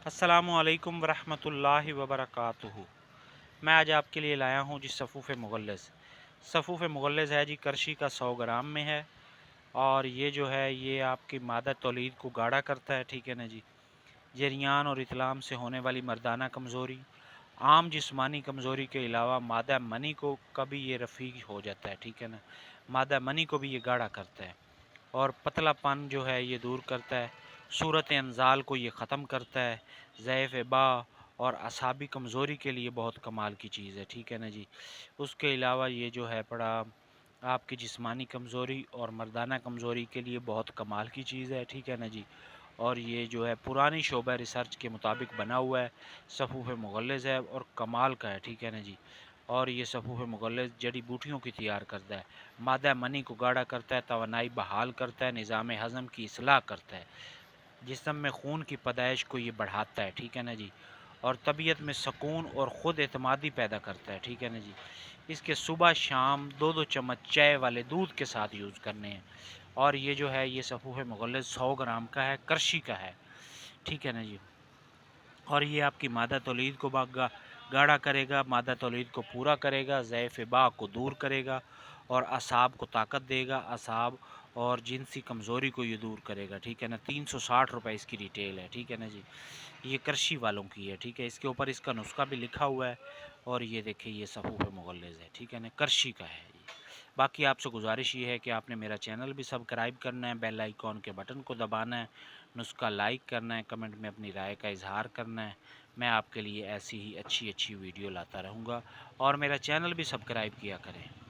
अस्सलामुअलैकुम वरहमतुल्लाहि वबरकातुहू। मैं आज आपके लिए लाया हूँ जी सफ़ूफ़ मुग़ल्लज़। सफ़ूफ़ मुग़ल्लज़ है जी, करशी का 100 ग्राम में है। और ये जो है ये आपकी मादा तौलीद को गाढ़ा करता है, ठीक है ना जी। जरियान और इतलाम से होने वाली मर्दाना कमज़ोरी, आम जिस्मानी कमज़ोरी के अलावा मादा मनी को कभी ये रफ़ीक हो जाता है, ठीक है ना। मादा मनी को भी ये गाढ़ा करता है और पतलापन जो है ये दूर करता है। सूरत अंजाल को ये ख़त्म करता है। ज़ैफ़ बा और असाबी कमज़ोरी के लिए बहुत कमाल की चीज़ है, ठीक है ना जी। उसके अलावा ये जो है बड़ा आपकी जिस्मानी कमज़ोरी और मर्दाना कमज़ोरी के लिए बहुत कमाल की चीज़ है, ठीक है ना जी। और ये जो है पुरानी शोबा रिसर्च के मुताबिक बना हुआ है, सफ़ूफ़ मुग़ल्लज़ है और कमाल का है, ठीक है ना जी। और ये सफ़ूफ़ मुग़ल्लज़ जड़ी बूटियों की तैयार करता है, मादा मनी को गाढ़ा करता है, तवानाई बहाल करता है, निज़ाम हज़म की इस्लाह करता है, जिस्म में खून की पैदाइश को ये बढ़ाता है, ठीक है ना जी। और तबीयत में सकून और ख़ुद एतमादी पैदा करता है, ठीक है ना जी। इसके सुबह शाम 2-2 चम्मच चाय वाले दूध के साथ यूज़ करने हैं। और ये जो है ये सफ़ूफ़ मुग़ल्लज़ 100 ग्राम का है, करशी का है, ठीक है ना जी। और ये आपकी मादा तौलीद को गाढ़ा करेगा, मादा तौलीद को पूरा करेगा, ज़ैफ़ बा को दूर करेगा और असाब को ताकत देगा, असाब और जिनसी कमज़ोरी को ये दूर करेगा, ठीक है ना। 360 रुपये इसकी रिटेल है, ठीक है ना जी। ये करशी वालों की है, ठीक है। इसके ऊपर इसका नुस्खा भी लिखा हुआ है और ये देखिए ये सफ़ूफ़ मुग़ल्लज़ है, ठीक है ना, करशी का है ये। बाकी आपसे गुजारिश ये है कि आपने मेरा चैनल भी सब्सक्राइब करना है, बेल आइकॉन के बटन को दबाना है, नुस्खा लाइक करना है, कमेंट में अपनी राय का इज़हार करना है। मैं आपके लिए ऐसी ही अच्छी वीडियो लाता रहूँगा और मेरा चैनल भी सब्सक्राइब किया करें।